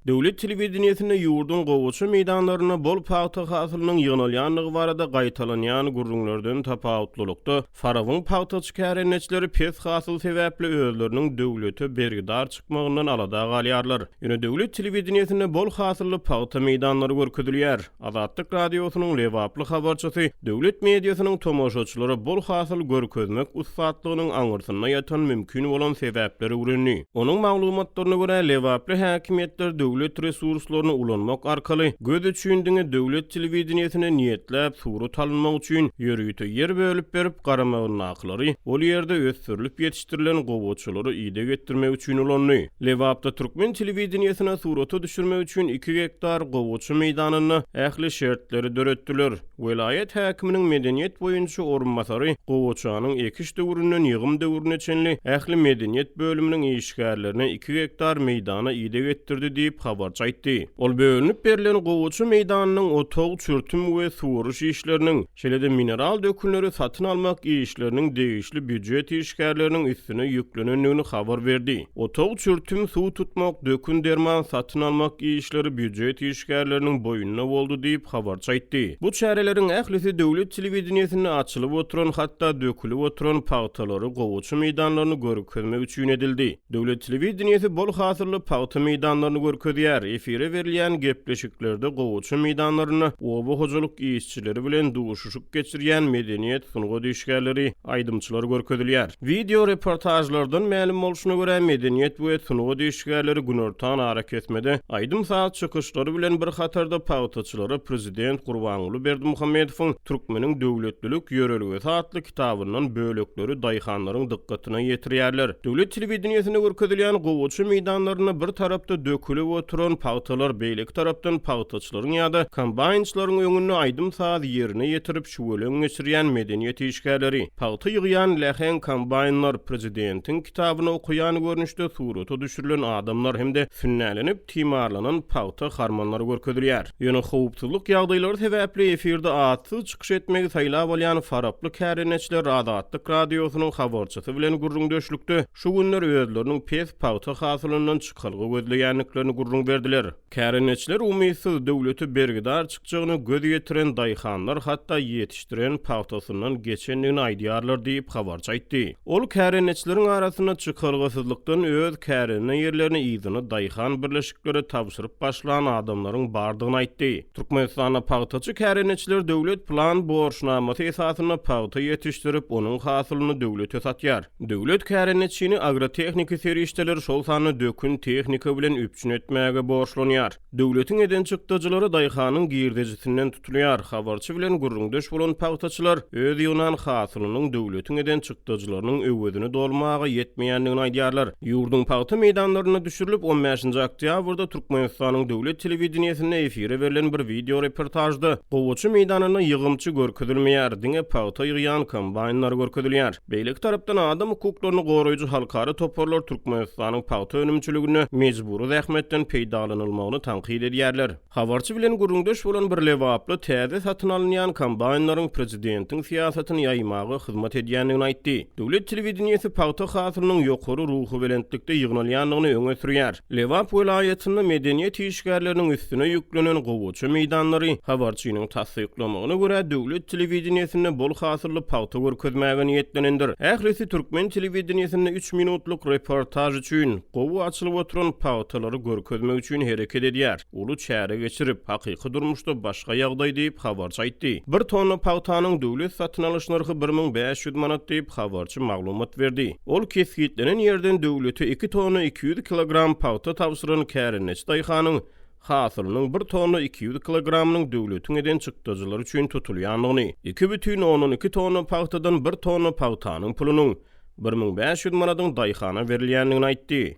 Döwlet telewizionyasynda ýurdun gowuçy meýdanlaryna bol paýta hasylynyň ýygnalanlygy barada gaýtalanýan gurrunlardan tapawutlulykda farawyň paýtaçy kärenetçileri pes hasyl sebäpli özleriniň döwlete bergidar çykmagyndan alada galýarlar. Ýöne döwlet telewizionyasynda bol hasylly paýta meýdanlary görkezilýär. Azatlyk radiosynyň lewaply habarçysy döwlet mediasynyň tomoşaçylary bol hasyl görkezmek ustadlygynyň aňyrsyna ýatan mümkin bolan sebäpleri öwrenýär. Onuň maglumatlaryna görä lewaply häkimetler döwlet resurslaryny ulanmak arkaly göz üçündiňe döwlet telewizionyasynda niýetläp surat alınmak üçin ýörüýte ýer bölüp berip garamagyny aklary ol ýerde ösürilip ýetişdirilen gowuçylary ýyda getirmek üçin ulanýar. Lewapda türkmen telewizionyasynda suraty düşürmek üçin 2 hektar gowuçy meýdanyny ähli şertleri döretdiler. Welayet häkiminiň medeniýet boýunça orunmasary gowuçanyň ekiş döwründen ýygym döwrüne çenli ähli medeniýet bölüminiň işgärlerine 2 hektar meýdana ýyda getirdi diýip habarçy aýtdy. Ol bölünip berilen gowuçy meýdanynyň otog, çürtüm we suwuruş işleriniň, şeýle-de mineral dökünleri satyn almak işleriniň degişli büdjet işgärleriniň üstüne ýüklenendigini habar berdi. Otog, çürtüm, suw tutmak, dökün derman satyn almak işleri büdjet işgärleriniň boýunna boldy diýip habarçy aýtdy. Bu çäreleriň ählisi döwlet telewizionyasynda açylyp oturan hatda dökülip oturan paýtalary gowuçy meýdanlaryny görkezmek üçin edildi. Döwlet telewizionyasy bol hasyrly paýta meýdanlaryny görkezýär. Efire berilýän gepleşiklerde gowuçy meýdanlaryny oba hojalyk işçileri bilen duşuşyk geçirýän medeniýet sunugy işgärleri, aýdymçylar görkezilýär. Video reportajlardan ma'lum bolşuna görä medeniýet we sunugy işgärleri günortan ara kesmede aýdym saat çykyşlary bilen bir hatarda paýtaçylary prezident Gurbanuly Berdimuhammedowyň Türkmeniň döwletlilik ýöreligi satly kitabynyň bölekleri daýhanlaryň dikkatyna ýetirýärler. Döwlet telewizionyasynda görkezilýän gowuçy meýdanlaryna bir tarapda dökülip oturan paýtalar beýlek tarapdan paýtaçylaryň ýa-da kombaynçylaryň öňüne aýdym saat ýerine ýetirip şuwelen geçirýän medeniýet işgärleri. Paýta ýygýan lähen kombaynlar prezidentiň kitabyny okuýan görnüşde suraty düşürilen adamlar hemde sünnälenip timarlanan paýta harmanlary görkezilýär. Ýöne howpsuzlyk ýagdaýlary sebäpli efirde atsy çykyş etmegi saýlap bolýan faraply kärenetçiler Azatlyk radiosynyň habarçysy bilen gurrun döşlükde şu günler özleriniň pes paýta hasylyndan çykalgy gözleýänliklerini gurrun berdiler. Kärenetçiler umysyz döwleti bergidar çykjagyny göz ýetiren daýhanlar hatda ýetişdiren paýtasyndan geçendigini aýdýarlar diýip habarçy aýtdy. Ol kärenetçileriň arasyna çykalgysyzlykdan öz kärene ýerlerini ýygyny daýhan birleşikleri tapşyryp başlan adamlaryň bardygyny aýtdy. Türkmenistanda paýtaçy kärenetçiler döwlet plan borçnamasy esasyna paýta ýetişdirip onuň hasylyny döwlete satýar. Döwlet kärenetçini agrotehnika serişdeleri şol sany dökün tehnika bilen üpçün etmäge borçlanýar. Döwletiň eden çykdyjylary daýhanyň girdejisinden tutulýar. Habarçy bilen gurrundaş bolan paýtaçylar öz ýynan hasylynyň döwletiň eden çykdyjylarynyň öwedini dolmagy ýetmeýändigini aýdýarlar. Ýurdun paýta meýdanlaryna düşürilip 15-nji oktýabrda Türkmenistanyň döwlet telewizionyasynda efire berilen bir video reportajda gowuçy meýdanyna ýygymçy görkezilmeýär, diňe paýta ýygýan kombaynlar görkezilýär. Beýlek tarapdan adam hukuklaryny goraýjy halkary toparlar Türkmenistanyň paýta önümçiligine mejburi zähmetden peýdalanylmagyny tanqid edýärler. Habarçy bilen gurrundaş bolan bir lewaply täze satyn alynýan kombaynlaryň prezidentiň siýasatyny ýaýmagy hyzmat edýändigini aýtdy. Döwlet telewizionyasy paýta hasylynyň ýokary ruhy belentlikde ýygnalýanlygyny öňe sürýär. Lewap welaýetinde medeniýet işgärleriniň üstüne ýüklenen gowuçy meýdanlary habarçynyň tassyklamagyna görä döwlet telewizionyasynda bol hasyrly paýta görkezmäge niýetlenendir. Ählisi türkmen telewizionyasynda 3 minutluk reportaj üçin gowy açylyp oturan paýtalary görkezmek üçin hereket edýär. Ulu çäre geçirip hakyky durmuşda başga ýagdaý diýip habarçy aýtdy. Bir tonna paýtanyň döwlet satyn alyş narhy 1500 manat diýip habarçy maglumat berdi. Ol keskitlenen ýerden döwlete 2 tonna 200 kilogram paýta tapşyran kärenetçi daýhanyň hasylynyň 1 tonna 200 kilogramynyň döwletiň eden çykdyjylar üçin tutulýanlygyny, 2,12 tonna paýtadan 1 tonna paýtanyň pulunyň 1500 manadyň daýhana berilýändigini aýtdy.